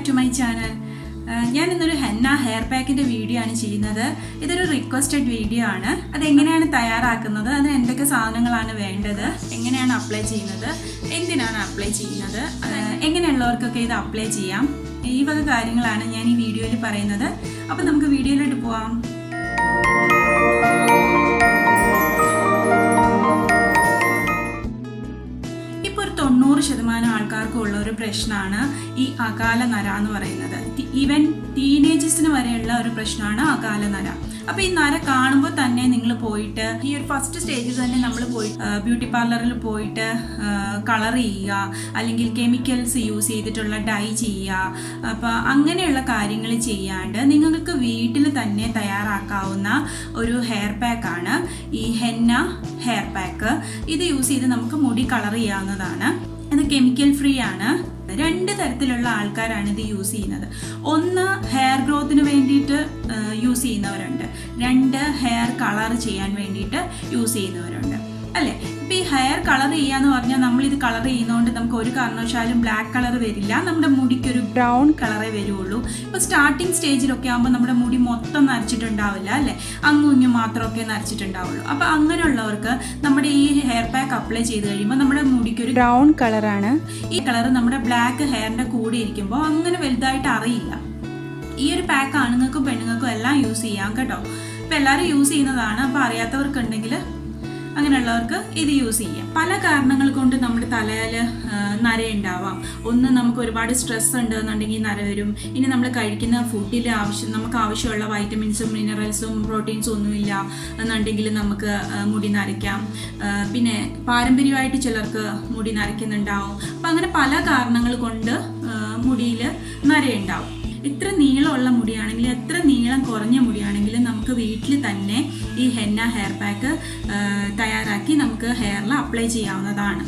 Back to my channel. ഞാൻ ഇന്നൊരു henna hair പാക്കിൻ്റെ video ആണ് ചെയ്യുന്നത്. ഇതൊരു റിക്വസ്റ്റഡ് വീഡിയോ ആണ്. അതെങ്ങനെയാണ് തയ്യാറാക്കുന്നത്, അതിന് എന്തൊക്കെ സാധനങ്ങളാണ് വേണ്ടത്, എങ്ങനെയാണ് അപ്ലൈ ചെയ്യുന്നത്, എന്തിനാണ് അപ്ലൈ ചെയ്യുന്നത്, എങ്ങനെയുള്ളവർക്കൊക്കെ ഇത് അപ്ലൈ ചെയ്യാം, ഈ വക കാര്യങ്ങളാണ് ഞാൻ ഈ വീഡിയോയിൽ പറയുന്നത്. അപ്പോൾ നമുക്ക് വീഡിയോയിലോട്ട് പോവാം. ഇപ്പോൾ ഒരു 90% ആൾക്കാർക്കും ഉള്ള ഒരു പ്രശ്നമാണ് ഈ അകാല നര എന്ന് പറയുന്നത്. ഈവൻ ടീനേജേഴ്സിന് വരെയുള്ള ഒരു പ്രശ്നമാണ് അകാല നര. അപ്പോൾ ഈ നര കാണുമ്പോൾ തന്നെ നിങ്ങൾ പോയിട്ട് ഈ ഒരു ഫസ്റ്റ് സ്റ്റേജിൽ തന്നെ നമ്മൾ പോയിട്ട് ബ്യൂട്ടി പാർലറിൽ പോയിട്ട് കളർ ചെയ്യുക, അല്ലെങ്കിൽ കെമിക്കൽസ് യൂസ് ചെയ്തിട്ടുള്ള ഡൈ ചെയ്യുക. അപ്പോൾ അങ്ങനെയുള്ള കാര്യങ്ങൾ ചെയ്യാണ്ട് നിങ്ങൾക്ക് വീട്ടിൽ തന്നെ തയ്യാറാക്കാവുന്ന ഒരു ഹെയർ പാക്കാണ് ഈ ഹെന്ന ഹെയർ പാക്ക്. ഇത് യൂസ് ചെയ്ത് നമുക്ക് മുടി കളർ ചെയ്യാവുന്നതാണ്. ഇത് കെമിക്കൽ ഫ്രീ ആണ്. 2 തരത്തിലുള്ള ആൾക്കാരാണ് ഇത് യൂസ് ചെയ്യുന്നത്. ഒന്ന് ഹെയർ ഗ്രോത്തിന് വേണ്ടിയിട്ട് യൂസ് ചെയ്യുന്നവരുണ്ട്, 2 ഹെയർ കളർ ചെയ്യാൻ വേണ്ടിയിട്ട് യൂസ് ചെയ്യുന്നവരുണ്ട് അല്ലേ. ഇപ്പോൾ ഈ ഹെയർ കളർ ചെയ്യാന്ന് പറഞ്ഞാൽ നമ്മളിത് കളർ ചെയ്യുന്നതുകൊണ്ട് നമുക്ക് ഒരു കാരണവശാലും ബ്ലാക്ക് കളർ വരില്ല, നമ്മുടെ മുടിക്കൊരു ബ്രൗൺ കളറേ വരുള്ളൂ. ഇപ്പോൾ സ്റ്റാർട്ടിങ് സ്റ്റേജിലൊക്കെ ആകുമ്പോൾ നമ്മുടെ മുടി മൊത്തം നരച്ചിട്ടുണ്ടാവില്ല അല്ലേ, അങ്ങും മാത്രമൊക്കെ നരച്ചിട്ടുണ്ടാവുള്ളൂ. അപ്പോൾ അങ്ങനെയുള്ളവർക്ക് നമ്മുടെ ഈ ഹെയർ പാക്ക് അപ്ലൈ ചെയ്ത് കഴിയുമ്പോൾ നമ്മുടെ മുടിക്കൊരു ബ്രൗൺ കളറാണ്. ഈ കളർ നമ്മുടെ ബ്ലാക്ക് ഹെയറിൻ്റെ കൂടെ ഇരിക്കുമ്പോൾ അങ്ങനെ വലുതായിട്ട് അറിയില്ല. ഈ ഒരു പാക്ക് ആണുങ്ങൾക്കും പെണ്ണുങ്ങൾക്കും എല്ലാം യൂസ് ചെയ്യാം കേട്ടോ. ഇപ്പോൾ എല്ലാവരും യൂസ് ചെയ്യുന്നതാണ്. അപ്പോൾ അറിയാത്തവർക്കുണ്ടെങ്കിൽ അങ്ങനെയുള്ളവർക്ക് ഇത് യൂസ് ചെയ്യാം. പല കാരണങ്ങൾ കൊണ്ട് നമ്മുടെ തലയിൽ നര ഉണ്ടാവാം. ഒന്ന്, നമുക്ക് ഒരുപാട് സ്ട്രെസ് ഉണ്ട് എന്നുണ്ടെങ്കിൽ നര വരും. ഇനി നമ്മൾ കഴിക്കുന്ന ഫുഡിൽ നമുക്ക് ആവശ്യമുള്ള വൈറ്റമിൻസും മിനറൽസും പ്രോട്ടീൻസും ഒന്നുമില്ല എന്നുണ്ടെങ്കിൽ നമുക്ക് മുടി നരയ്ക്കാം. പിന്നെ പാരമ്പര്യമായിട്ട് ചിലർക്ക് മുടി നരയ്ക്കുന്നുണ്ടാവും. അപ്പം അങ്ങനെ പല കാരണങ്ങൾ കൊണ്ട് മുടിയിൽ നരയുണ്ടാവും. എത്ര നീളമുള്ള മുടിയാണെങ്കിലും എത്ര നീളം കുറഞ്ഞ മുടിയാണെങ്കിലും നമുക്ക് വീട്ടിൽ തന്നെ ഈ ഹെന്ന ഹെയർ പാക്ക് തയ്യാറാക്കി നമുക്ക് ഹെയറിൽ അപ്ലൈ ചെയ്യാവുന്നതാണ്.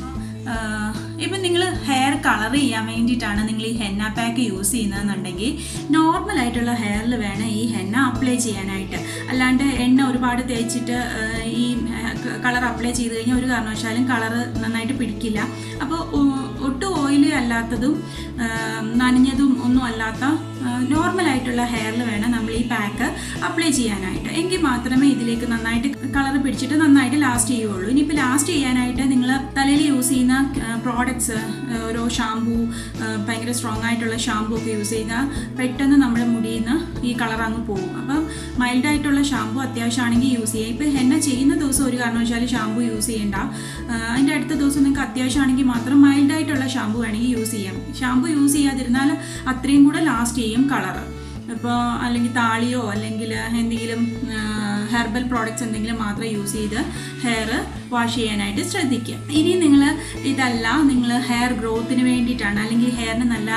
ഇപ്പം നിങ്ങൾ ഹെയർ കളർ ചെയ്യാൻ വേണ്ടിയിട്ടാണ് നിങ്ങൾ ഈ ഹെന്ന പാക്ക് യൂസ് ചെയ്യുന്നതെന്നുണ്ടെങ്കിൽ നോർമലായിട്ടുള്ള ഹെയറിൽ വേണം ഈ ഹെന്ന അപ്ലൈ ചെയ്യാനായിട്ട്. അല്ലാണ്ട് എണ്ണ ഒരുപാട് തേച്ചിട്ട് ഈ കളർ അപ്ലൈ ചെയ്ത് കഴിഞ്ഞാൽ ഒരു കാരണവശാലും കളർ നന്നായിട്ട് പിടിക്കില്ല. അപ്പോൾ ഒട്ടും ഓയിലി അല്ലാത്തതും നനഞ്ഞതും ഒന്നും അല്ലാത്ത നോർമലായിട്ടുള്ള ഹെയറിൽ വേണം നമ്മൾ ഈ പാക്ക് അപ്ലൈ ചെയ്യാനായിട്ട്. എങ്കിൽ മാത്രമേ ഇതിലേക്ക് നന്നായിട്ട് കളർ പിടിച്ചിട്ട് നന്നായിട്ട് ലാസ്റ്റ് ചെയ്യുള്ളൂ. ഇനിയിപ്പോൾ ലാസ്റ്റ് ചെയ്യാനായിട്ട് നിങ്ങൾ തലയിൽ യൂസ് ചെയ്യുന്ന പ്രോഡക്ട്സ്, ഓരോ ഷാമ്പൂ, ഭയങ്കര സ്ട്രോങ് ആയിട്ടുള്ള ഷാമ്പൂ ഒക്കെ യൂസ് ചെയ്താൽ പെട്ടെന്ന് നമ്മുടെ മുടിയിൽ നിന്ന് ഈ കളർ അങ്ങ് പോകും. അപ്പം മൈൽഡായിട്ടുള്ള ഷാമ്പൂ അത്യാവശ്യമാണെങ്കിൽ യൂസ് ചെയ്യുക. ഇപ്പോൾ ഹെന്ന ചെയ്യുന്ന ദിവസം ഒരു കാരണവശാലും ഷാമ്പൂ യൂസ് ചെയ്യേണ്ട. അതിൻ്റെ അടുത്ത ദിവസം നിങ്ങൾക്ക് അത്യാവശ്യമാണെങ്കിൽ മാത്രം മൈൽഡായിട്ടുള്ള ഷാമ്പൂ വേണമെങ്കിൽ യൂസ് ചെയ്യാം. ഷാമ്പൂ യൂസ് ചെയ്യാതിരുന്നാൽ അത്രയും കൂടെ ലാസ്റ്റ് ചെയ്യും കളറ്. ഇപ്പോൾ അല്ലെങ്കിൽ താളിയോ അല്ലെങ്കിൽ എന്തെങ്കിലും ഹെർബൽ പ്രോഡക്റ്റ്സ് എന്തെങ്കിലും മാത്രം യൂസ് ചെയ്ത് ഹെയർ വാഷ് ചെയ്യാനായിട്ട് ശ്രദ്ധിക്കുക. ഇനി നിങ്ങൾ ഇതല്ല, നിങ്ങൾ ഹെയർ ഗ്രോത്തിന് വേണ്ടിയിട്ടാണ് അല്ലെങ്കിൽ ഹെയറിന് നല്ല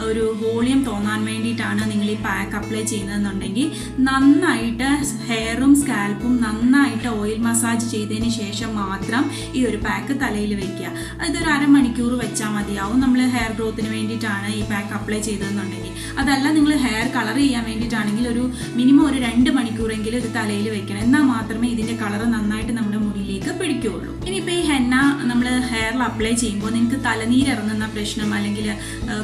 ഒരു വോളിയം തോന്നാൻ വേണ്ടിയിട്ടാണ് നിങ്ങൾ ഈ പാക്ക് അപ്ലൈ ചെയ്യുന്നതെന്നുണ്ടെങ്കിൽ നന്നായിട്ട് ഹെയറും സ്കാൽപ്പും നന്നായിട്ട് ഓയിൽ മസാജ് ചെയ്തതിന് ശേഷം മാത്രം ഈ ഒരു പാക്ക് തലയിൽ വയ്ക്കുക. ഇതൊരു 1/2 മണിക്കൂർ വെച്ചാൽ മതിയാവും. നമ്മൾ ഹെയർ ഗ്രോത്തിന് വേണ്ടിയിട്ടാണ് ഈ പാക്ക് അപ്ലൈ ചെയ്തതെന്നുണ്ടെങ്കിൽ. അതല്ല, നിങ്ങൾ ഹെയർ കളർ ചെയ്യാൻ വേണ്ടിയിട്ടാണെങ്കിൽ ഒരു മിനിമം ഒരു 2 മണിക്കൂറെങ്കിലും ഇത് തലയിൽ വെക്കണം. എന്നാൽ മാത്രമേ ഇതിൻ്റെ കളർ നന്നായിട്ട് നമ്മുടെ മുടിയിലേക്ക് പിടിക്കുകയുള്ളൂ. ഇനിയിപ്പോൾ ഈ ഹെന്ന നമ്മൾ ഹെയറിൽ അപ്ലൈ ചെയ്യുമ്പോൾ നിങ്ങൾക്ക് തലനീരിറങ്ങുന്ന പ്രശ്നം അല്ലെങ്കിൽ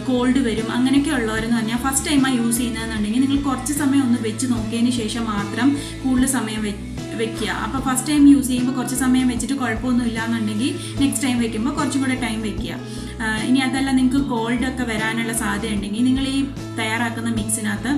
കോൾഡ് വരും അങ്ങനെയൊക്കെ ഉള്ളവരെന്ന് പറഞ്ഞാൽ ഫസ്റ്റ് ടൈമാണ് യൂസ് ചെയ്യുന്നതെന്നുണ്ടെങ്കിൽ നിങ്ങൾ കുറച്ച് സമയം ഒന്ന് വെച്ച് നോക്കിയതിന് ശേഷം മാത്രം കൂടുതൽ സമയം വെക്കുക. അപ്പോൾ ഫസ്റ്റ് ടൈം യൂസ് ചെയ്യുമ്പോൾ കുറച്ച് സമയം വെച്ചിട്ട് കുഴപ്പമൊന്നും ഇല്ലയെന്നുണ്ടെങ്കിൽ നെക്സ്റ്റ് ടൈം വെക്കുമ്പോൾ കുറച്ചും കൂടെ ടൈം വെക്കുക. ഇനി അതല്ല, നിങ്ങൾക്ക് കോൾഡൊക്കെ വരാനുള്ള സാധ്യത ഉണ്ടെങ്കിൽ നിങ്ങൾ ഈ തയ്യാറാക്കുന്ന മിക്സിനകത്ത്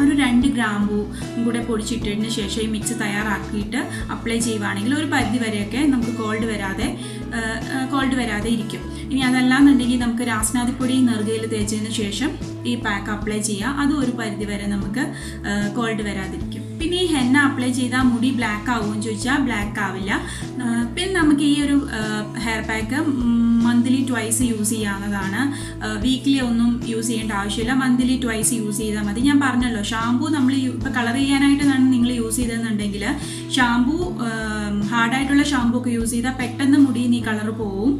ഒരു 2 ഗ്രാമ്പൂ കൂടെ പൊടിച്ചിട്ടതിന് ശേഷം ഈ മിക്സ് തയ്യാറാക്കിയിട്ട് അപ്ലൈ ചെയ്യുവാണെങ്കിൽ ഒരു പരിധി വരെയൊക്കെ നമുക്ക് കോൾഡ് വരാതെ ഇരിക്കും. ഇനി അതല്ലാന്നുണ്ടെങ്കിൽ നമുക്ക് രാസ്നാദിപ്പൊടി നെറുകയിൽ തേച്ചതിന് ശേഷം ഈ പാക്ക് അപ്ലൈ ചെയ്യുക. അതും ഒരു പരിധി വരെ നമുക്ക് കോൾഡ് വരാതിരിക്കും. പിന്നെ ഈ ഹെന്ന അപ്ലൈ ചെയ്താൽ മുടി ബ്ലാക്ക് ആവുമെന്ന് ചോദിച്ചാൽ ബ്ലാക്ക് ആവില്ല. പിന്നെ നമുക്ക് ഈ ഒരു hair pack monthly twice use ചെയ്യാവുന്നതാണ്. വീക്ക്ലി ഒന്നും യൂസ് ചെയ്യേണ്ട ആവശ്യമില്ല, മന്ത്ലി ട്വൈസ് യൂസ് ചെയ്താൽ മതി. ഞാൻ പറഞ്ഞല്ലോ, ഷാമ്പൂ നമ്മൾ ഇപ്പോൾ കളർ ചെയ്യാനായിട്ടാണ് നിങ്ങൾ യൂസ് ചെയ്തതെന്നുണ്ടെങ്കിൽ ഷാമ്പൂ ഹാർഡായിട്ടുള്ള ഷാമ്പൂ ഒക്കെ യൂസ് ചെയ്താൽ പെട്ടെന്ന് മുടിയിൽ നിന്ന് ഈ കളർ പോവും.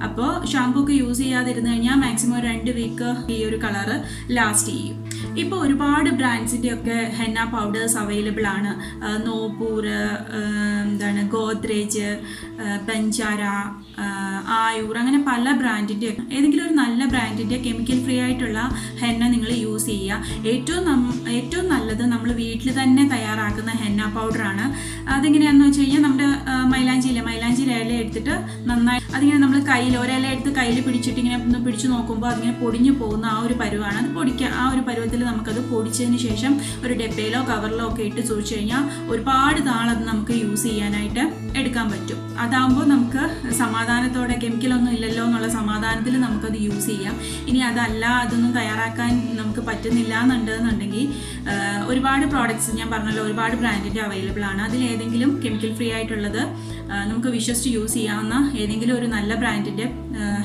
അപ്പോൾ ഷാമ്പൂ ഒക്കെ യൂസ് ചെയ്യാതിരുന്നു കഴിഞ്ഞാൽ മാക്സിമം 2 വീക്ക് ഈ ഒരു കളറ് ലാസ്റ്റ് ചെയ്യും. ഇപ്പോൾ ഒരുപാട് ബ്രാൻഡ്സിൻ്റെ ഒക്കെ ഹെന്ന പൗഡേഴ്സ് അവൈലബിൾ ആണ്. നോപൂർ, ഗോദ്രേജ്, ബഞ്ചാര, ആയൂർ, അങ്ങനെ പല ബ്രാൻഡിൻ്റെ ഏതെങ്കിലും ഒരു നല്ല ബ്രാൻഡിൻ്റെ കെമിക്കൽ ഫ്രീ ആയിട്ടുള്ള ഹെന്ന നിങ്ങൾ യൂസ് ചെയ്യുക. ഏറ്റവും നല്ലത് നമ്മൾ വീട്ടിൽ തന്നെ തയ്യാറാക്കുന്ന ഹെന്ന പൗഡറാണ്. അതെങ്ങനെയാണെന്ന് വെച്ച് കഴിഞ്ഞാൽ നമ്മുടെ മൈലാഞ്ചി ഇല എടുത്തിട്ട് നന്നായി അതിങ്ങനെ നമ്മൾ ഒരില എടുത്ത് കയ്യിൽ പിടിച്ചിട്ട് ഇങ്ങനെ ഒന്ന് പിടിച്ചു നോക്കുമ്പോൾ അതിങ്ങനെ പൊടിഞ്ഞു പോകുന്ന ആ ഒരു പരുവാണ്. അത് ആ ഒരു പരുവത്തിൽ നമുക്കത് പൊടിച്ചതിന് ശേഷം ഒരു ഡബ്ബയിലോ കവറിലോ ഒക്കെ ഇട്ട് സൂക്ഷിച്ചു കഴിഞ്ഞാൽ ഒരുപാട് നാളത് നമുക്ക് യൂസ് ചെയ്യാനായിട്ട് എടുക്കാൻ പറ്റും. അതാകുമ്പോൾ നമുക്ക് സമാധാനത്തോടെ കെമിക്കലൊന്നും ഇല്ലല്ലോ എന്നുള്ള സമാധാനത്തിൽ നമുക്കത് യൂസ് ചെയ്യാം. ഇനി അതല്ല, അതൊന്നും തയ്യാറാക്കാൻ നമുക്ക് പറ്റുന്നില്ല എന്നുണ്ടെന്നുണ്ടെങ്കിൽ ഒരുപാട് പ്രോഡക്ട്സ് ഞാൻ പറഞ്ഞല്ലോ, ഒരുപാട് ബ്രാൻഡിൻ്റെ അവൈലബിൾ ആണ്. അതിലേതെങ്കിലും കെമിക്കൽ ഫ്രീ ആയിട്ടുള്ളത് നമുക്ക് വിശ്വസിച്ച് യൂസ് ചെയ്യാവുന്ന ഏതെങ്കിലും ഒരു നല്ല ബ്രാൻഡിൻ്റെ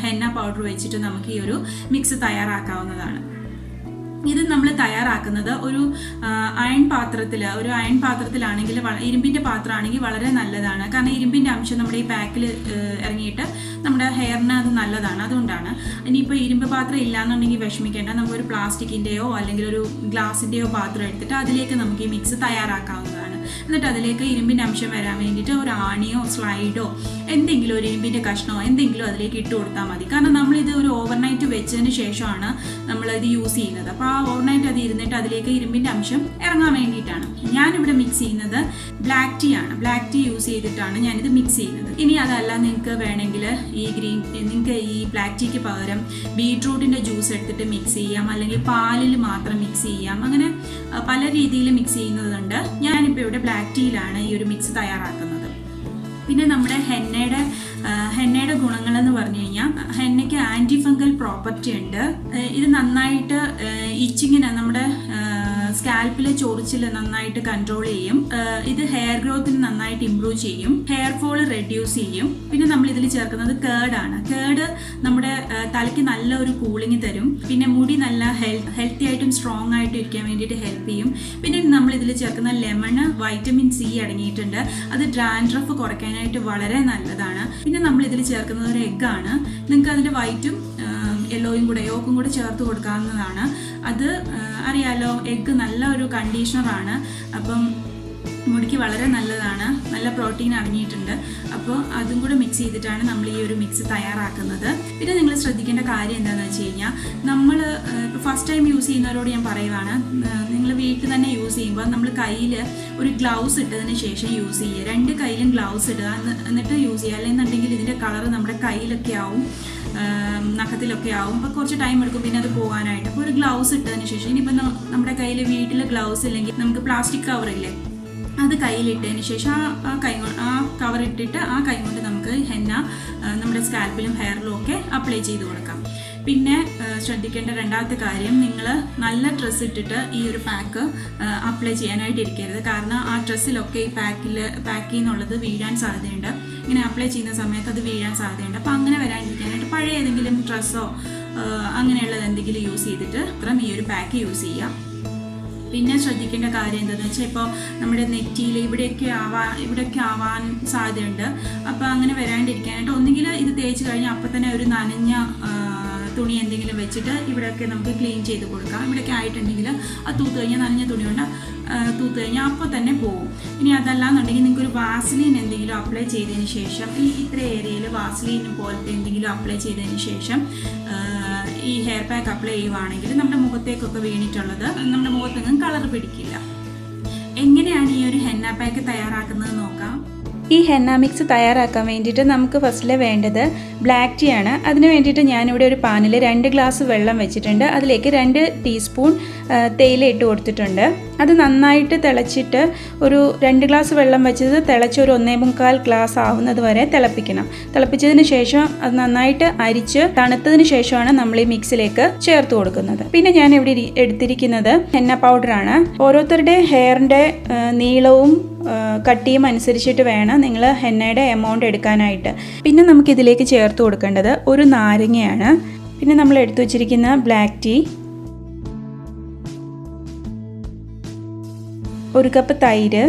ഹെന്ന പൗഡർ വെച്ചിട്ട് നമുക്ക് ഈ ഒരു മിക്സ് തയ്യാറാക്കാവുന്നതാണ്. ഇത് നമ്മൾ തയ്യാറാക്കുന്നത് ഒരു അയൺ പാത്രത്തിലാണെങ്കിൽ ഇരുമ്പിൻ്റെ പാത്രമാണെങ്കിൽ വളരെ നല്ലതാണ്. കാരണം ഇരുമ്പിൻ്റെ അംശം നമ്മുടെ ഈ പാക്കിൽ ഇറങ്ങിയിട്ട് നമ്മുടെ ഹെയറിന് അത് നല്ലതാണ്. അതുകൊണ്ടാണ്. ഇനിയിപ്പോൾ ഇരുമ്പ് പാത്രം ഇല്ലയെന്നുണ്ടെങ്കിൽ വിഷമിക്കേണ്ട, നമുക്കൊരു പ്ലാസ്റ്റിക്കിൻ്റെയോ അല്ലെങ്കിൽ ഒരു ഗ്ലാസിൻ്റെയോ പാത്രം എടുത്തിട്ട് അതിലേക്ക് നമുക്ക് ഈ മിക്സ് തയ്യാറാക്കാവുന്നതാണ്. എന്നിട്ട് അതിലേക്ക് ഇരുമ്പിൻ്റെ അംശം വരാൻ വേണ്ടിയിട്ട് ഒരു ആണിയോ സ്ലൈഡോ എന്തെങ്കിലും ഒരു ഇരുമ്പിൻ്റെ കഷ്ണമോ എന്തെങ്കിലും അതിലേക്ക് ഇട്ട് കൊടുത്താൽ മതി. കാരണം നമ്മളിത് ഒരു ഓവർനൈറ്റ് വെച്ചതിന് ശേഷമാണ് നമ്മളിത് യൂസ് ചെയ്യുന്നത്. അപ്പോൾ ആ ഓവർനൈറ്റ് അത് ഇരുന്നിട്ട് അതിലേക്ക് ഇരുമ്പിൻ്റെ അംശം ഇറങ്ങാൻ വേണ്ടിയിട്ടാണ്. ഞാനിവിടെ മിക്സ് ചെയ്യുന്നത് ബ്ലാക്ക് ടീ ആണ്. ബ്ലാക്ക് ടീ യൂസ് ചെയ്തിട്ടാണ് ഞാനിത് മിക്സ് ചെയ്യുന്നത്. ഇനി അതല്ല, നിങ്ങൾക്ക് വേണമെങ്കിൽ നിങ്ങൾക്ക് ഈ ബ്ലാക്ക് ടീക്ക് പകരം ബീട്രൂട്ടിൻ്റെ ജ്യൂസ് എടുത്തിട്ട് മിക്സ് ചെയ്യാം, അല്ലെങ്കിൽ പാലിൽ മാത്രം മിക്സ് ചെയ്യാം. അങ്ങനെ പല രീതിയിൽ മിക്സ് ചെയ്യുന്നതുണ്ട്. ഞാനിപ്പോൾ ഇവിടെ ബ്ലാക്ക് ടീയിലാണ് ഈ ഒരു മിക്സ് തയ്യാറാക്കുന്നത്. പിന്നെ നമ്മുടെ ഹെന്നയുടെ ഗുണങ്ങളെന്ന് പറഞ്ഞു കഴിഞ്ഞാൽ ഹെന്നയ്ക്ക് ആൻറ്റി ഫംഗൽ പ്രോപ്പർട്ടി ഉണ്ട്. ഇത് നന്നായിട്ട് ഇച്ചിങ്ങിന് നമ്മുടെ സ്കാൽപ്പിലെ ചൊറിച്ചിൽ നന്നായിട്ട് കൺട്രോൾ ചെയ്യും. ഇത് ഹെയർ ഗ്രോത്തിന് നന്നായിട്ട് ഇംപ്രൂവ് ചെയ്യും. ഹെയർ ഫോൾ റെഡ്യൂസ് ചെയ്യും. പിന്നെ നമ്മൾ ഇതിൽ ചേർക്കുന്നത് കേർഡാണ്. കേർഡ് നമ്മുടെ തലയ്ക്ക് നല്ല ഒരു കൂളിംഗ് തരും. പിന്നെ മുടി നല്ല ഹെൽത്തി ആയിട്ടും സ്ട്രോങ് ആയിട്ടും ഇരിക്കാൻ വേണ്ടിയിട്ട് ഹെൽപ്പ് ചെയ്യും. പിന്നെ നമ്മൾ ഇതിൽ ചേർക്കുന്ന ലെമണ് വൈറ്റമിൻ സി അടങ്ങിയിട്ടുണ്ട്. അത് ഡ്രാൻഡ്രഫ് കുറയ്ക്കാനായിട്ട് വളരെ നല്ലതാണ്. പിന്നെ നമ്മൾ ഇതിൽ ചേർക്കുന്നത് ഒരു എഗ്ഗാണ്. നിങ്ങൾക്ക് അതിൻ്റെ വൈറ്റും യോക്കും കൂടെ ചേർത്ത് കൊടുക്കാവുന്നതാണ്. അത് അറിയാലോ, എഗ്ഗ് നല്ല ഒരു കണ്ടീഷണറാണ്. അപ്പം മുടിക്ക് വളരെ നല്ലതാണ്. നല്ല പ്രോട്ടീൻ അടങ്ങിയിട്ടുണ്ട്. അപ്പോൾ അതും കൂടെ മിക്സ് ചെയ്തിട്ടാണ് നമ്മൾ ഈ ഒരു മിക്സ് തയ്യാറാക്കുന്നത്. പിന്നെ നിങ്ങൾ ശ്രദ്ധിക്കേണ്ട കാര്യം എന്താണെന്ന് വെച്ച് കഴിഞ്ഞാൽ, നമ്മൾ ഇപ്പോൾ ഫസ്റ്റ് ടൈം യൂസ് ചെയ്യുന്നവരോട് ഞാൻ പറയുവാണ്, നിങ്ങൾ വീട്ടിൽ തന്നെ യൂസ് ചെയ്യുമ്പോൾ നമ്മൾ കയ്യിൽ ഒരു ഗ്ലൗസ് ഇട്ടതിന് ശേഷം യൂസ് ചെയ്യുക. 2 കയ്യിലും ഗ്ലൗസ് ഇടുക, എന്നിട്ട് യൂസ് ചെയ്യുക. അല്ലെന്നുണ്ടെങ്കിൽ ഇതിൻ്റെ കളറ് നമ്മുടെ കയ്യിലൊക്കെ ആവും, നഖത്തിലൊക്കെ ആവും. അപ്പോൾ കുറച്ച് ടൈം എടുക്കും പിന്നെ അത് പോകാനായിട്ട്. അപ്പോൾ ഒരു ഗ്ലൗസ് ഇട്ടതിന് ശേഷം, ഇനിയിപ്പോൾ നമ്മുടെ കയ്യിൽ വീട്ടിൽ ഗ്ലൗസ് ഇല്ലെങ്കിൽ നമുക്ക് പ്ലാസ്റ്റിക് കവറില്ലേ, അത് കയ്യിലിട്ടതിന് ശേഷം ആ കവർ ഇട്ടിട്ട് ആ കൈ കൊണ്ട് നമുക്ക് ഹെന്ന നമ്മുടെ സ്കാൽപ്പിലും ഹെയറിലും ഒക്കെ അപ്ലൈ ചെയ്ത് കൊടുക്കാം. പിന്നെ ശ്രദ്ധിക്കേണ്ട രണ്ടാമത്തെ കാര്യം, നിങ്ങൾ നല്ല ഡ്രസ്സ് ഇട്ടിട്ട് ഈ ഒരു പാക്ക് അപ്ലൈ ചെയ്യാനായിട്ട് ഇരിക്കരുത്. കാരണം ആ ഡ്രസ്സിലൊക്കെ ഈ പാക്കിൽ നിന്നുള്ളത് വീഴാൻ സാധ്യതയുണ്ട്. ഇങ്ങനെ അപ്ലൈ ചെയ്യുന്ന സമയത്ത് അത് വീഴാൻ സാധ്യതയുണ്ട്. അപ്പോൾ അങ്ങനെ വരാണ്ടിരിക്കാനായിട്ട് പഴയ ഏതെങ്കിലും ഡ്രസ്സോ അങ്ങനെയുള്ളത് എന്തെങ്കിലും യൂസ് ചെയ്തിട്ട് അത്രയും ഈ ഒരു പാക്ക് യൂസ് ചെയ്യാം. പിന്നെ ശ്രദ്ധിക്കേണ്ട കാര്യം എന്താണെന്ന് വെച്ചാൽ, ഇപ്പോൾ നമ്മുടെ നെറ്റിയിൽ ഇവിടെയൊക്കെ ആവാൻ സാധ്യതയുണ്ട്. അപ്പോൾ അങ്ങനെ വരാണ്ടിരിക്കാനായിട്ട് ഒന്നുകിൽ ഇത് തേച്ച് കഴിഞ്ഞാൽ അപ്പം തന്നെ ഒരു നനഞ്ഞ തുണി എന്തെങ്കിലും വെച്ചിട്ട് ഇവിടെയൊക്കെ നമുക്ക് ക്ലീൻ ചെയ്ത് കൊടുക്കാം. ഇവിടെയൊക്കെ ആയിട്ടുണ്ടെങ്കിൽ അത് തൂത്ത് കഴിഞ്ഞാൽ, നനഞ്ഞ തുണി കൊണ്ട് തൂത്ത് കഴിഞ്ഞാൽ അപ്പോൾ തന്നെ പോകും. ഇനി അതല്ലാന്നുണ്ടെങ്കിൽ നിങ്ങൾക്കൊരു വാസ്ലീൻ എന്തെങ്കിലും അപ്ലൈ ചെയ്തതിന് ശേഷം, ഇത്ര ഏരിയയിൽ വാസ്ലീൻ പോലത്തെ എന്തെങ്കിലും അപ്ലൈ ചെയ്തതിന് ശേഷം ഈ ഹെയർ പാക്ക് അപ്ലൈ ചെയ്യുവാണെങ്കിൽ നമ്മുടെ മുഖത്തേക്കൊക്കെ വീണിട്ടുള്ളത് നമ്മുടെ മുഖത്തൊന്നും കളർ പിടിക്കില്ല. എങ്ങനെയാണ് ഈ ഒരു ഹെന്ന പാക്ക് തയ്യാറാക്കുന്നത് നോക്കാം. ഈ ഹെന്ന മിക്സ് തയ്യാറാക്കാൻ വേണ്ടിയിട്ട് നമുക്ക് ഫസ്റ്റിൽ വേണ്ടത് ബ്ലാക്ക് ടീ ആണ്. അതിന് വേണ്ടിയിട്ട് ഞാനിവിടെ ഒരു പാനിൽ 2 ഗ്ലാസ് വെള്ളം വെച്ചിട്ടുണ്ട്. അതിലേക്ക് 2 ടീസ്പൂൺ തേയില ഇട്ട് കൊടുത്തിട്ടുണ്ട്. അത് നന്നായിട്ട് തിളച്ചിട്ട് ഒരു 2 ഗ്ലാസ് വെള്ളം വെച്ചത് തിളച്ച് ഒരു 1.25 ഗ്ലാസ് ആവുന്നത് വരെ തിളപ്പിക്കണം. തിളപ്പിച്ചതിന് ശേഷം അത് നന്നായിട്ട് അരിച്ച് തണുത്തതിന് ശേഷമാണ് നമ്മൾ ഈ മിക്സിലേക്ക് ചേർത്ത് കൊടുക്കുന്നത്. പിന്നെ ഞാൻ ഇവിടെ എടുത്തിരിക്കുന്നത് ഹെന്ന പൗഡറാണ്. ഓരോരുത്തരുടെ ഹെയറിൻ്റെ നീളവും കട്ടിയും അനുസരിച്ചിട്ട് വേണം നിങ്ങൾ ഹെന്നയുടെ എമൗണ്ട് എടുക്കാനായിട്ട്. പിന്നെ നമുക്കിതിലേക്ക് ചേർത്ത് കൊടുക്കേണ്ടത് ഒരു നാരങ്ങയാണ്. പിന്നെ നമ്മൾ എടുത്തു വച്ചിരിക്കുന്ന ബ്ലാക്ക് ടീ, 1 കപ്പ് തൈര്,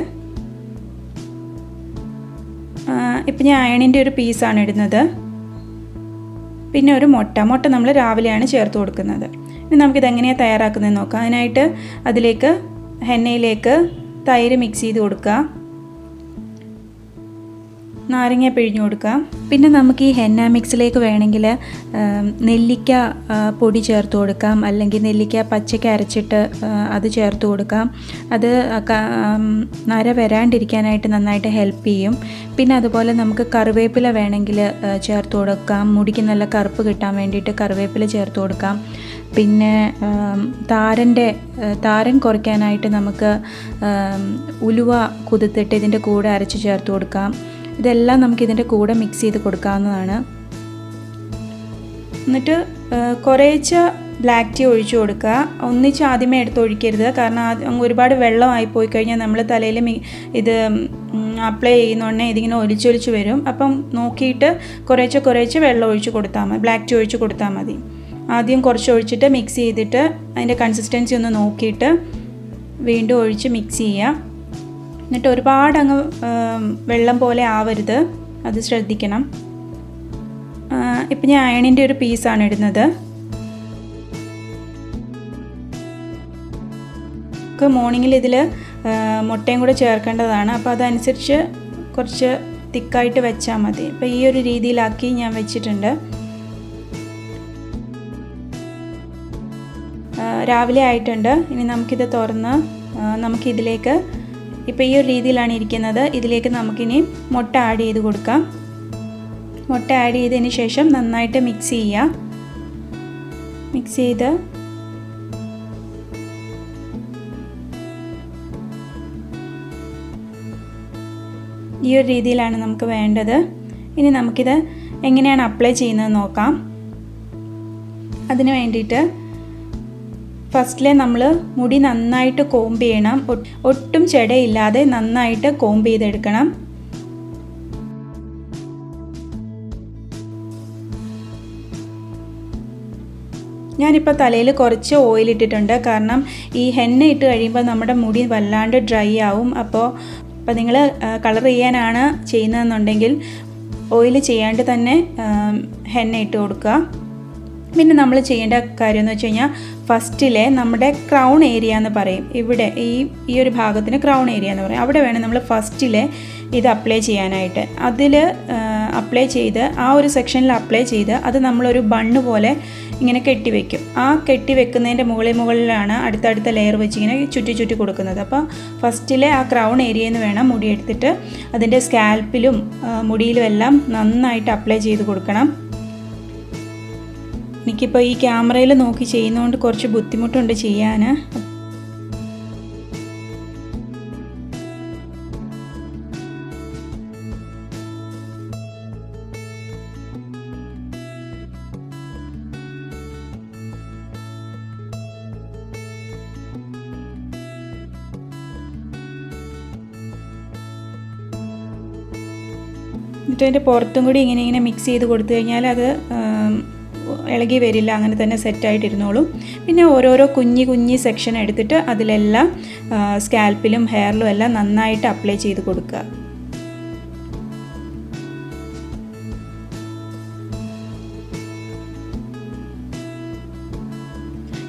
ഇപ്പം ഞാൻ അയണിൻ്റെ ഒരു പീസാണ് ഇടുന്നത്. പിന്നെ ഒരു മുട്ട നമ്മൾ രാവിലെയാണ് ചേർത്ത് കൊടുക്കുന്നത്. ഇനി നമുക്കിത് എങ്ങനെയാണ് തയ്യാറാക്കുന്നതെന്ന് നോക്കാം. അതിനായിട്ട് അതിലേക്ക് ഹെന്നയിലേക്ക് തൈര് മിക്സ് ചെയ്ത് കൊടുക്കുക, നാരങ്ങ പിഴിഞ്ഞു കൊടുക്കാം. പിന്നെ നമുക്ക് ഈ ഹെന്ന മിക്സിലേക്ക് വേണമെങ്കിൽ നെല്ലിക്ക പൊടി ചേർത്ത് കൊടുക്കാം, അല്ലെങ്കിൽ നെല്ലിക്ക പച്ചയ്ക്ക് അരച്ചിട്ട് അത് ചേർത്ത് കൊടുക്കാം. അത് നര വരാണ്ടിരിക്കാനായിട്ട് നന്നായിട്ട് ഹെൽപ്പ് ചെയ്യും. പിന്നെ അതുപോലെ നമുക്ക് കറിവേപ്പില വേണമെങ്കിൽ ചേർത്ത് കൊടുക്കാം, മുടിക്ക് നല്ല കറുപ്പ് കിട്ടാൻ വേണ്ടിയിട്ട് കറിവേപ്പില ചേർത്ത് കൊടുക്കാം. പിന്നെ താരൻ കുറയ്ക്കാനായിട്ട് നമുക്ക് ഉലുവ കുതിർത്തിട്ട് ഇതിൻ്റെ കൂടെ അരച്ച് ചേർത്ത് കൊടുക്കാം. ഇതെല്ലാം നമുക്കിതിൻ്റെ കൂടെ മിക്സ് ചെയ്ത് കൊടുക്കാവുന്നതാണ്. എന്നിട്ട് കുറേശ്ശെ ബ്ലാക്ക് ടീ ഒഴിച്ചു കൊടുക്കുക. ഒന്നിച്ച് ആദ്യമേ എടുത്ത് ഒഴിക്കരുത്, കാരണം ഒരുപാട് വെള്ളമായി പോയി കഴിഞ്ഞാൽ നമ്മൾ തലയിൽ ഇത് അപ്ലൈ ചെയ്യുന്നോടനെ ഇതിങ്ങനെ ഒലിച്ചൊലിച്ച് വരും. അപ്പം നോക്കിയിട്ട് കുറേശ്ശെ വെള്ളം ഒഴിച്ച് കൊടുത്താൽ മതി, ബ്ലാക്ക് ടീ ഒഴിച്ച് കൊടുത്താൽ മതി. ആദ്യം കുറച്ച് ഒഴിച്ചിട്ട് മിക്സ് ചെയ്തിട്ട് അതിൻ്റെ കൺസിസ്റ്റൻസി ഒന്ന് നോക്കിയിട്ട് വീണ്ടും ഒഴിച്ച് മിക്സ് ചെയ്യുക. എന്നിട്ട് ഒരുപാട് അങ്ങ് വെള്ളം പോലെ ആവരുത്, അത് ശ്രദ്ധിക്കണം. ഇപ്പം ഞാൻ അയണിൻ്റെ ഒരു പീസാണ് ഇടുന്നത്. നമുക്ക് മോർണിംഗിൽ ഇതിൽ മുട്ടയും കൂടെ ചേർക്കേണ്ടതാണ്, അപ്പോൾ അതനുസരിച്ച് കുറച്ച് തിക്കായിട്ട് വെച്ചാൽ മതി. അപ്പോൾ ഈ ഒരു രീതിയിലാക്കി ഞാൻ വെച്ചിട്ടുണ്ട്. രാവിലെ ആയിട്ടുണ്ട്. ഇനി നമുക്കിത് തുറന്ന് നമുക്കിതിലേക്ക് ഇപ്പോൾ ഈ ഒരു രീതിയിലാണ് ഇരിക്കുന്നത്. ഇതിലേക്ക് നമുക്കിനി മുട്ട ആഡ് ചെയ്ത് കൊടുക്കാം. മുട്ട ആഡ് ചെയ്തതിന് ശേഷം നന്നായിട്ട് മിക്സ് ചെയ്യുക. മിക്സ് ചെയ്ത് ഈ ഒരു രീതിയിലാണ് നമുക്ക് വേണ്ടത്. ഇനി നമുക്കിത് എങ്ങനെയാണ് അപ്ലൈ ചെയ്യുന്നത് നോക്കാം. അതിന് വേണ്ടിയിട്ട് ഫസ്റ്റിലെ നമ്മൾ മുടി നന്നായിട്ട് കോംബ് ചെയ്യണം. ഒട്ടും ചെടയില്ലാതെ നന്നായിട്ട് കോംബ് ചെയ്തെടുക്കണം. ഞാനിപ്പോൾ തലയിൽ കുറച്ച് ഓയിൽ ഇട്ടിട്ടുണ്ട്, കാരണം ഈ ഹെന്ന ഇട്ട് കഴിയുമ്പോൾ നമ്മുടെ മുടി വല്ലാണ്ട് ഡ്രൈ ആവും. അപ്പോൾ നിങ്ങൾ കളർ ചെയ്യാനാണ് ചെയ്യുന്നതെന്നുണ്ടെങ്കിൽ ഓയിൽ ചെയ്യാണ്ട് തന്നെ ഹെന്ന ഇട്ട് കൊടുക്കുക. പിന്നെ നമ്മൾ ചെയ്യേണ്ട കാര്യം എന്ന് വെച്ച് കഴിഞ്ഞാൽ ഫസ്റ്റിലെ നമ്മുടെ ക്രൗൺ ഏരിയ എന്ന് പറയും, ഇവിടെ ഈ ഒരു ഭാഗത്തിന് ക്രൗൺ ഏരിയ എന്ന് പറയും. അവിടെ വേണം നമ്മൾ ഫസ്റ്റിലെ ഇത് അപ്ലൈ ചെയ്യാനായിട്ട്. അതിൽ അപ്ലൈ ചെയ്ത് ആ ഒരു സെക്ഷനിൽ അപ്ലൈ ചെയ്ത് അത് നമ്മളൊരു ബണ്ണ് പോലെ ഇങ്ങനെ കെട്ടിവെക്കും. ആ കെട്ടി വെക്കുന്നതിൻ്റെ മുകളിലാണ് അടുത്തടുത്ത ലെയർ വെച്ച് ഇങ്ങനെ ചുറ്റി കൊടുക്കുന്നത്. അപ്പോൾ ഫസ്റ്റിലെ ആ ക്രൗൺ ഏരിയയിൽ നിന്ന് വേണം മുടി എടുത്തിട്ട് അതിൻ്റെ സ്കാൽപ്പിലും മുടിയിലും എല്ലാം നന്നായിട്ട് അപ്ലൈ ചെയ്ത് കൊടുക്കണം. എനിക്കിപ്പോൾ ഈ ക്യാമറയിൽ നോക്കി ചെയ്യുന്നതുകൊണ്ട് കുറച്ച് ബുദ്ധിമുട്ടുണ്ട് ചെയ്യാൻ. എന്നിട്ട് അതിൻ്റെ പുറത്തും കൂടി ഇങ്ങനെ മിക്സ് ചെയ്ത് കൊടുത്തു കഴിഞ്ഞാൽ അത് ഇളകി വരില്ല, അങ്ങനെ തന്നെ സെറ്റായിട്ടിരുന്നോളും. പിന്നെ ഓരോരോ കുഞ്ഞി സെക്ഷൻ എടുത്തിട്ട് അതിലെല്ലാം സ്കാൽപ്പിലും ഹെയറിലും എല്ലാം നന്നായിട്ട് അപ്ലൈ ചെയ്ത് കൊടുക്കുക.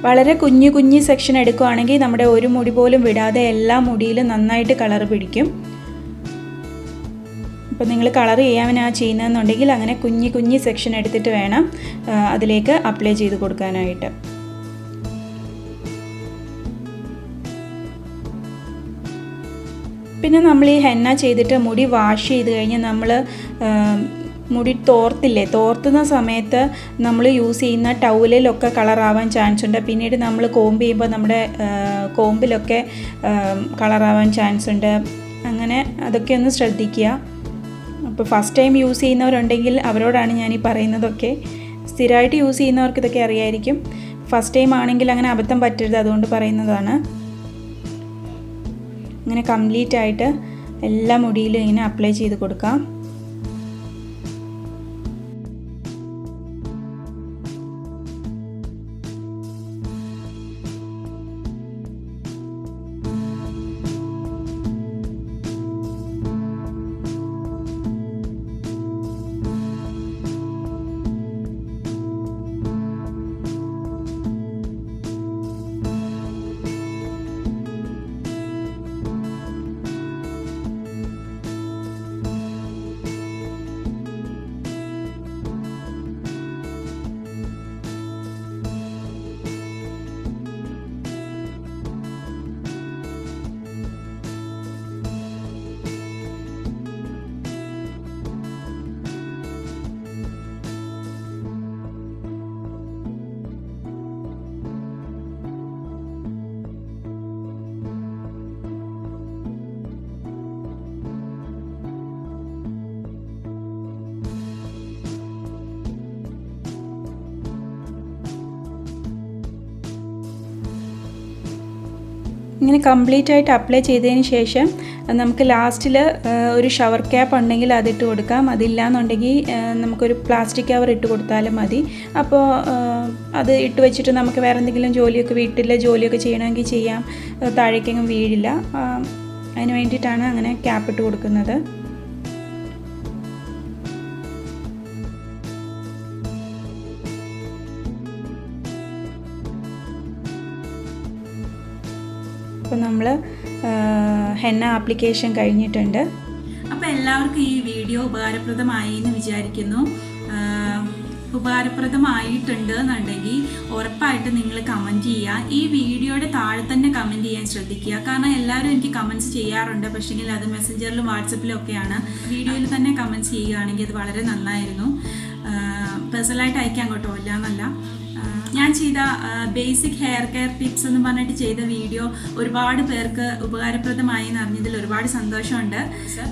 വളരെ കുഞ്ഞി സെക്ഷൻ എടുക്കുകയാണെങ്കിൽ നമ്മുടെ ഒരു മുടി പോലും വിടാതെ എല്ലാ മുടിയിലും നന്നായിട്ട് കളർ പിടിക്കും. അപ്പോൾ നിങ്ങൾ കളർ ചെയ്യാനാണ് ചെയ്യുന്നതെന്നുണ്ടെങ്കിൽ അങ്ങനെ കുഞ്ഞി സെക്ഷൻ എടുത്തിട്ട് വേണം അതിലേക്ക് അപ്ലൈ ചെയ്ത് കൊടുക്കാനായിട്ട്. പിന്നെ നമ്മൾ ഈ ഹെന്ന ചെയ്തിട്ട് മുടി വാഷ് ചെയ്ത് കഴിഞ്ഞാൽ നമ്മൾ മുടി തോർത്തുന്ന സമയത്ത് നമ്മൾ യൂസ് ചെയ്യുന്ന ടൗലിലൊക്കെ കളറാവാൻ ചാൻസ് ഉണ്ട്. പിന്നീട് നമ്മൾ കോംബ് ചെയ്യുമ്പോൾ നമ്മുടെ കോമ്പിലൊക്കെ കളറാവാൻ ചാൻസ് ഉണ്ട്. അങ്ങനെ അതൊക്കെ ഒന്ന് ശ്രദ്ധിക്കുക. അപ്പോൾ ഫസ്റ്റ് ടൈം യൂസ് ചെയ്യുന്നവരുണ്ടെങ്കിൽ അവരോടാണ് ഞാനീ പറയുന്നതൊക്കെ. സ്ഥിരമായിട്ട് യൂസ് ചെയ്യുന്നവർക്ക് ഇതൊക്കെ അറിയായിരിക്കും. ഫസ്റ്റ് ടൈം ആണെങ്കിൽ അങ്ങനെ അബദ്ധം പറ്റരുത്, അതുകൊണ്ട് പറയുന്നതാണ്. അങ്ങനെ കംപ്ലീറ്റ് ആയിട്ട് എല്ലാ മുടിയിലും ഇങ്ങനെ അപ്ലൈ ചെയ്ത് കൊടുക്കാം. ഇങ്ങനെ കംപ്ലീറ്റ് ആയിട്ട് അപ്ലൈ ചെയ്തതിന് ശേഷം നമുക്ക് ലാസ്റ്റിൽ ഒരു ഷവർ ക്യാപ്പ് ഉണ്ടെങ്കിൽ അതിട്ട് കൊടുക്കാം. അതില്ലാന്നുണ്ടെങ്കിൽ നമുക്കൊരു പ്ലാസ്റ്റിക് കവർ ഇട്ട് കൊടുത്താലും മതി. അപ്പോൾ അത് ഇട്ട് വെച്ചിട്ട് നമുക്ക് വേറെ എന്തെങ്കിലും ജോലിയൊക്കെ വീട്ടിലെ ജോലിയൊക്കെ ചെയ്യണമെങ്കിൽ ചെയ്യാം, താഴേക്കെങ്ങും വീഴില്ല. അതിന് വേണ്ടിയിട്ടാണ് അങ്ങനെ ക്യാപ്പ് ഇട്ട് കൊടുക്കുന്നത്. അപ്പോൾ നമ്മൾ ഹെന്ന ആപ്ലിക്കേഷൻ കഴിഞ്ഞിട്ടുണ്ട്. അപ്പോൾ എല്ലാവർക്കും ഈ വീഡിയോ ഉപകാരപ്രദമായി എന്ന് വിചാരിക്കുന്നു. ഉപകാരപ്രദമായിട്ടുണ്ട് എന്നുണ്ടെങ്കിൽ ഉറപ്പായിട്ട് നിങ്ങൾ കമൻറ്റ് ചെയ്യുക. ഈ വീഡിയോയുടെ താഴെ തന്നെ കമൻറ്റ് ചെയ്യാൻ ശ്രദ്ധിക്കുക. കാരണം എല്ലാവരും എനിക്ക് കമൻറ്റ്സ് ചെയ്യാറുണ്ട്, പക്ഷേങ്കിൽ അത് മെസ്സഞ്ചറിലും വാട്സപ്പിലും ഒക്കെയാണ്. വീഡിയോയിൽ തന്നെ കമൻറ്റ്സ് ചെയ്യുകയാണെങ്കിൽ അത് വളരെ നന്നായിരുന്നു. പേഴ്സണലായിട്ട് അയക്കാൻ കേട്ടോ, ഇല്ല എന്നല്ല. ഞാൻ ചെയ്ത ബേസിക് ഹെയർ കെയർ ടിപ്സ് എന്ന് പറഞ്ഞിട്ട് ചെയ്ത വീഡിയോ ഒരുപാട് പേർക്ക് ഉപകാരപ്രദമായി എന്ന് അറിഞ്ഞതിൽ ഒരുപാട് സന്തോഷമുണ്ട്.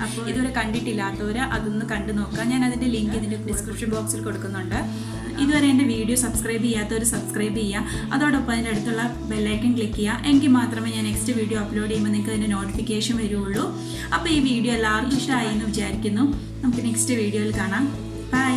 അപ്പോൾ ഇതുവരെ കണ്ടിട്ടില്ലാത്തവർ അതൊന്ന് കണ്ടു നോക്കുക. ഞാൻ അതിൻ്റെ ലിങ്ക് ഇതിൻ്റെ ഡിസ്ക്രിപ്ഷൻ ബോക്സിൽ കൊടുക്കുന്നുണ്ട്. ഇതുവരെ എൻ്റെ വീഡിയോ സബ്സ്ക്രൈബ് ചെയ്യാത്തവർ സബ്സ്ക്രൈബ് ചെയ്യുക. അതോടൊപ്പം അതിൻ്റെ അടുത്തുള്ള ബെല്ലൈക്കൺ ക്ലിക്ക് ചെയ്യുക. എങ്കിൽ മാത്രമേ ഞാൻ നെക്സ്റ്റ് വീഡിയോ അപ്ലോഡ് ചെയ്യുമ്പോൾ നിങ്ങൾക്ക് അതിൻ്റെ നോട്ടിഫിക്കേഷൻ വരുള്ളൂ. അപ്പോൾ ഈ വീഡിയോ എല്ലാവർക്കും ഇഷ്ടമായി എന്ന് വിചാരിക്കുന്നു. നമുക്ക് നെക്സ്റ്റ് വീഡിയോയിൽ കാണാം. ബൈ.